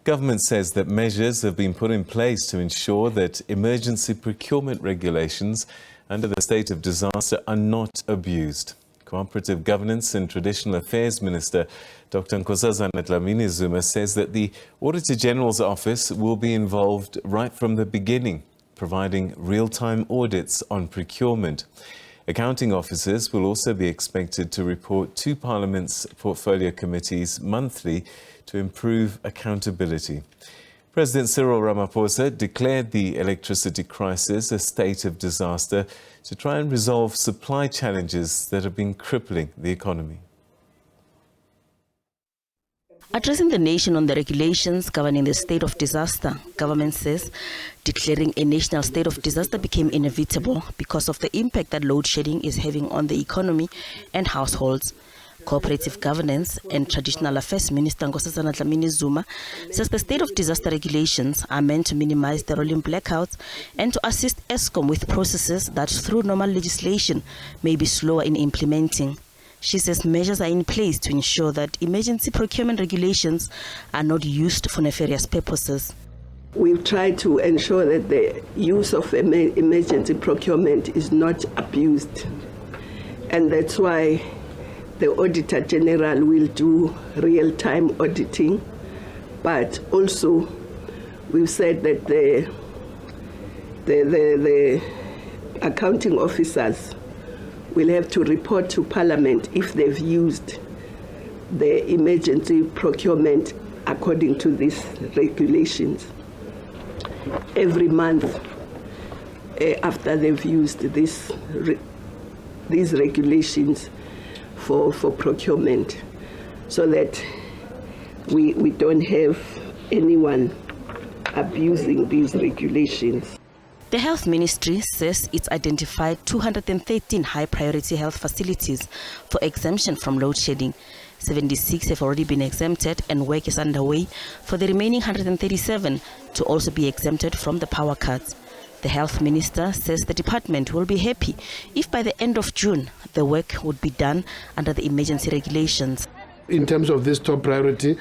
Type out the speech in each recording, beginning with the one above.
Government says that measures have been put in place to ensure that emergency procurement regulations under the state of disaster are not abused. Cooperative Governance and Traditional Affairs Minister Dr. Nkosazana Dlamini-Zuma says that the Auditor General's office will be involved right from the beginning, providing real-time audits on procurement. Accounting officers will also be expected to report to Parliament's portfolio committees monthly to improve accountability. President Cyril Ramaphosa declared the electricity crisis a state of disaster to try and resolve supply challenges that have been crippling the economy. Addressing the nation on the regulations governing the state of disaster, government says declaring a national state of disaster became inevitable because of the impact that load shedding is having on the economy and households. Cooperative Governance and Traditional Affairs Minister Nkosazana Dlamini-Zuma says the state of disaster regulations are meant to minimize the rolling blackouts and to assist Eskom with processes that through normal legislation may be slower in implementing. She says measures are in place to ensure that emergency procurement regulations are not used for nefarious purposes. We've tried to ensure that the use of emergency procurement is not abused. And that's why the Auditor General will do real-time auditing. But also, we've said that the accounting officers will have to report to Parliament if they've used the emergency procurement according to these regulations. Every month after they've used these regulations for procurement, so that we don't have anyone abusing these regulations. The Health Ministry says it's identified 213 high-priority health facilities for exemption from load shedding. 76 have already been exempted and work is underway for the remaining 137 to also be exempted from the power cuts. The Health Minister says the department will be happy if by the end of June the work would be done under the emergency regulations. In terms of this top priority,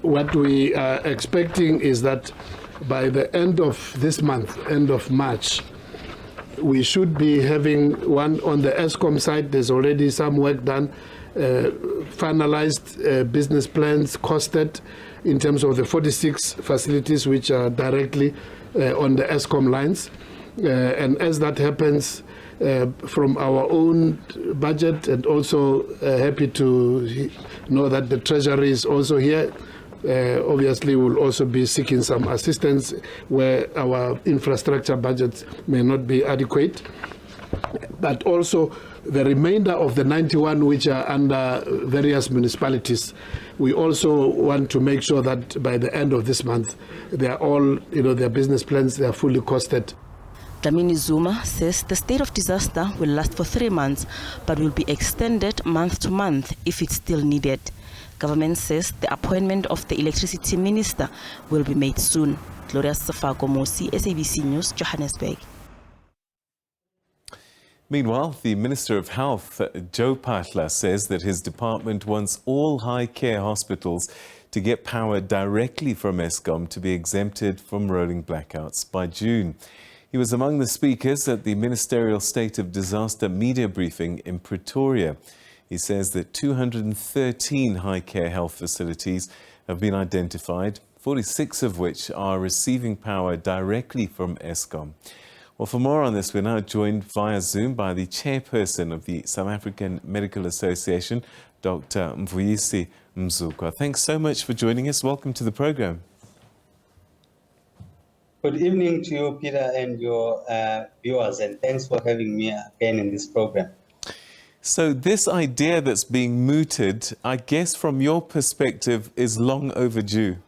what we are expecting is that by the end of this month, end of March, we should be having one on the Eskom side. There's already some work done, finalized business plans, costed in terms of the 46 facilities which are directly on the Eskom lines. And as that happens, from our own budget, and also happy to know that the Treasury is also here. Obviously, we'll also be seeking some assistance where our infrastructure budgets may not be adequate. But also the remainder of the 91 which are under various municipalities, we also want to make sure that by the end of this month, they are all, their business plans, they are fully costed. Dlamini-Zuma says the state of disaster will last for 3 months, but will be extended month to month if it's still needed. Government says the appointment of the electricity minister will be made soon. Gloria Safako-Mosi, SABC News, Johannesburg. Meanwhile, the Minister of Health, Joe Phaahla, says that his department wants all high care hospitals to get power directly from Eskom to be exempted from rolling blackouts by June. He was among the speakers at the Ministerial State of Disaster media briefing in Pretoria. He says that 213 high care health facilities have been identified, 46 of which are receiving power directly from Eskom. Well, for more on this, we're now joined via Zoom by the Chairperson of the South African Medical Association, Dr. Mvuyisi Mzukwa. Thanks so much for joining us. Welcome to the program. Good evening to you, Peter, and your viewers, and thanks for having me again in this program. So this idea that's being mooted, I guess from your perspective, is long overdue.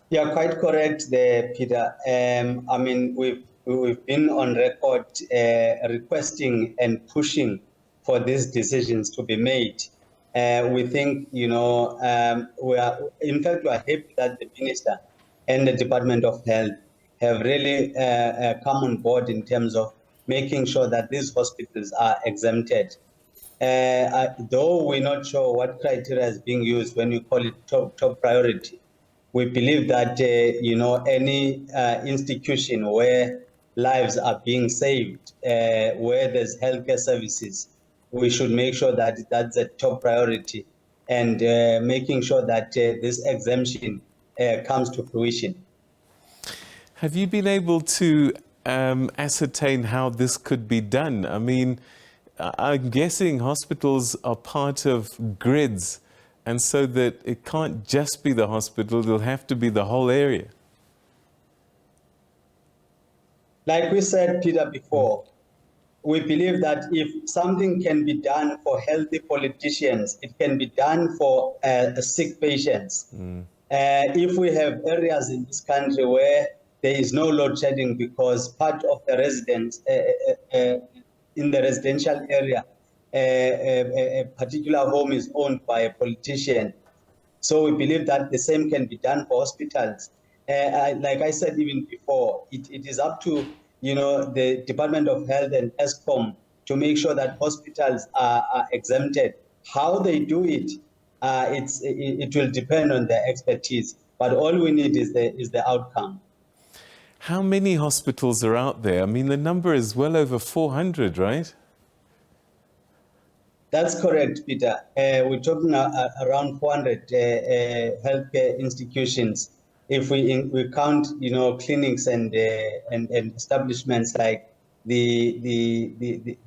Yeah, quite correct there, Peter. I mean, we've been on record requesting and pushing for these decisions to be made. We think, we are happy that the Minister and the Department of Health have really come on board in terms of making sure that these hospitals are exempted. Though we're not sure what criteria is being used when you call it top priority, we believe that any institution where lives are being saved, where there's healthcare services, we should make sure that that's a top priority, and making sure that this exemption comes to fruition. Have you been able to ascertain how this could be done? I mean, I'm guessing hospitals are part of grids, and so that it can't just be the hospital, it'll have to be the whole area. Like we said, Peter, before, we believe that if something can be done for healthy politicians, it can be done for sick patients. If we have areas in this country where there is no load shedding because part of the residents in the residential area, a particular home is owned by a politician. So we believe that the same can be done for hospitals. Like I said even before, it is up to the Department of Health and Eskom to make sure that hospitals are exempted. How they do it, it will depend on their expertise. But all we need is the outcome. How many hospitals are out there? I mean, the number is well over 400, right? That's correct, Peter. We're talking around 400 healthcare institutions. If we count, clinics and establishments like the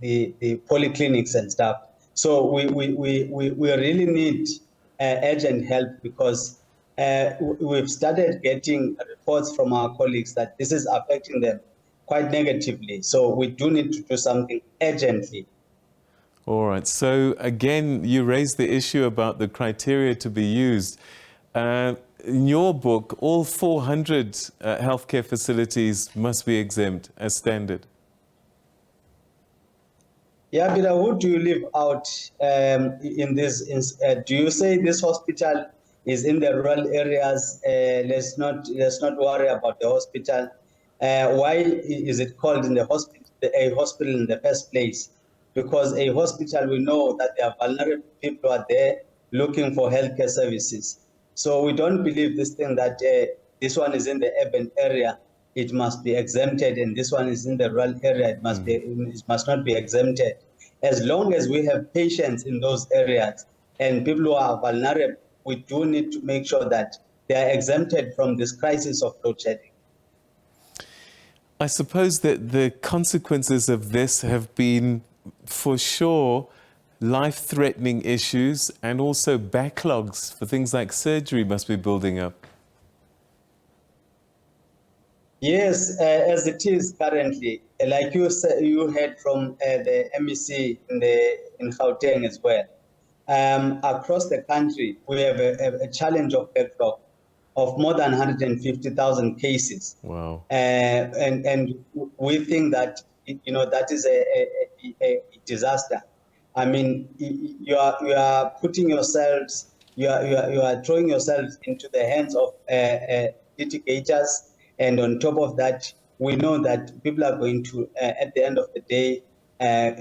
polyclinics and stuff. So we really need urgent help, because we've started getting reports from our colleagues that this is affecting them quite negatively. So we do need to do something urgently. All right. So again, you raised the issue about the criteria to be used. In your book, all 400 healthcare facilities must be exempt as standard. Yeah, Peter, who do you leave out in this? Do you say this hospital is in the rural areas? Let's not worry about the hospital. Why is it called a hospital in the first place? Because a hospital, we know that there are vulnerable people who are there looking for healthcare services. So we don't believe this thing that this one is in the urban area, it must be exempted, and this one is in the rural area, it must not be exempted. As long as we have patients in those areas and people who are vulnerable, we do need to make sure that they are exempted from this crisis of load shedding. I suppose that the consequences of this have been, for sure, life-threatening issues, and also backlogs for things like surgery must be building up. Yes, as it is currently, like you said, you heard from the MEC in Gauteng as well. Across the country, we have a challenge of backlog of more than 150,000 cases. Wow. And we think that that is a disaster. I mean, you are putting yourselves, you are throwing yourselves into the hands of litigators, and on top of that, we know that people are going to, at the end of the day,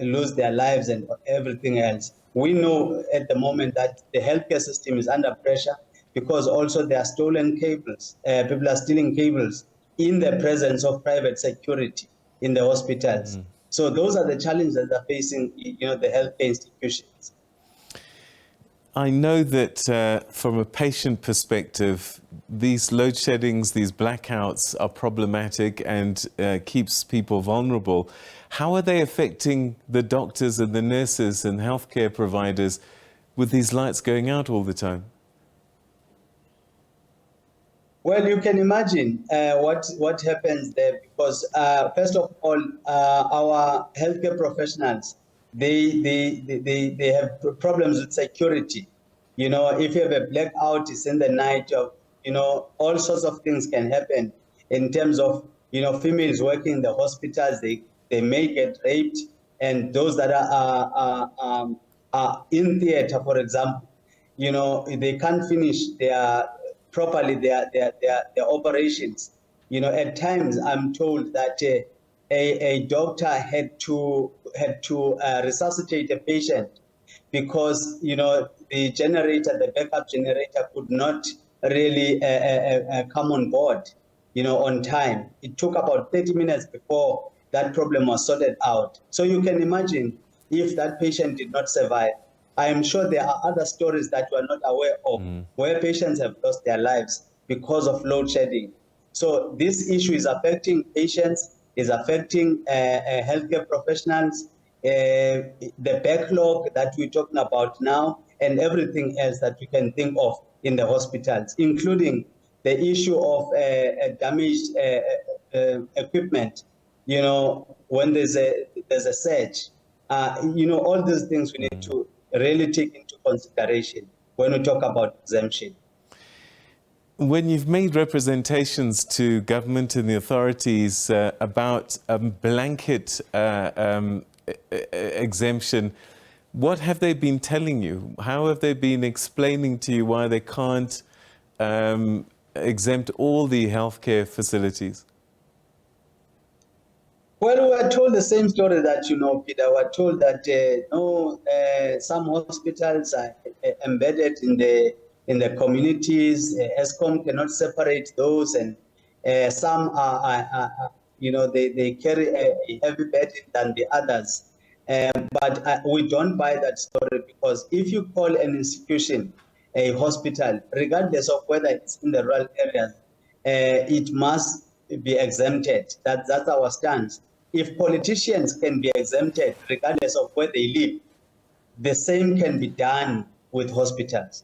lose their lives and everything else. We know at the moment that the healthcare system is under pressure, because also there are stolen cables. People are stealing cables in the presence of private security in the hospitals. So those are the challenges that are facing, the healthcare institutions. I know that from a patient perspective, these load sheddings, these blackouts are problematic and keeps people vulnerable. How are they affecting the doctors and the nurses and healthcare providers with these lights going out all the time? Well, you can imagine what happens there, because first of all, our healthcare professionals, they have problems with security. If you have a blackout, it's in the night, all sorts of things can happen in terms of, females working in the hospitals, they may get raped, and those that are in theater, for example, they can't finish their operations. At times I'm told that a doctor had to resuscitate a patient because, the generator, the backup generator could not really come on board, on time. It took about 30 minutes before that problem was sorted out. So you can imagine if that patient did not survive. I am sure there are other stories that you are not aware of where patients have lost their lives because of load shedding. So this issue is affecting patients, is affecting healthcare professionals, the backlog that we're talking about now, and everything else that you can think of in the hospitals, including the issue of damaged equipment. When there's a surge, all these things we need to really take into consideration when we talk about exemption. When you've made representations to government and the authorities about a blanket exemption, what have they been telling you? How have they been explaining to you why they can't exempt all the healthcare facilities? Well, we were told the same story that Peter. We were told that some hospitals are embedded in the communities. Eskom cannot separate those, and some are they carry a heavy burden than the others. But we don't buy that story, because if you call an institution a hospital, regardless of whether it's in the rural areas, it must be exempted. That's our stance. If politicians can be exempted regardless of where they live, the same can be done with hospitals.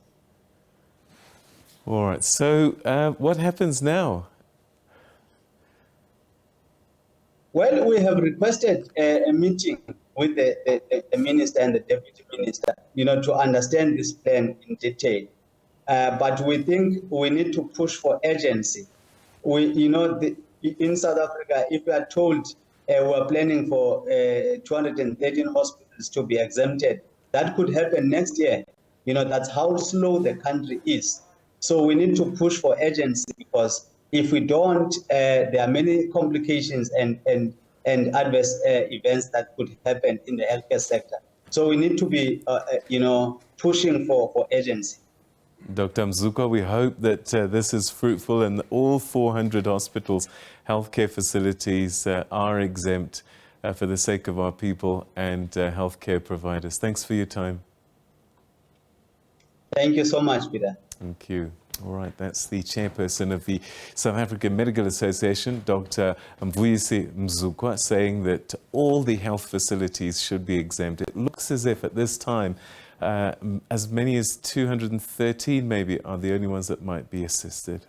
All right. So what happens now? Well, we have requested a meeting with the minister and the deputy minister, to understand this plan in detail. But we think we need to push for urgency. In South Africa, if we are told we're planning for 213 hospitals to be exempted, that could happen next year. That's how slow the country is. So we need to push for urgency, because if we don't, there are many complications and adverse events that could happen in the healthcare sector. So we need to be, pushing for urgency. Dr. Mzukwa, we hope that this is fruitful and all 400 hospitals, healthcare facilities are exempt for the sake of our people and healthcare providers. Thanks for your time. Thank you so much, Peter. Thank you. All right, that's the chairperson of the South African Medical Association, Dr. Mvuyisi Mzukwa, saying that all the health facilities should be exempt. It looks as if at this time, as many as 213 maybe are the only ones that might be assisted.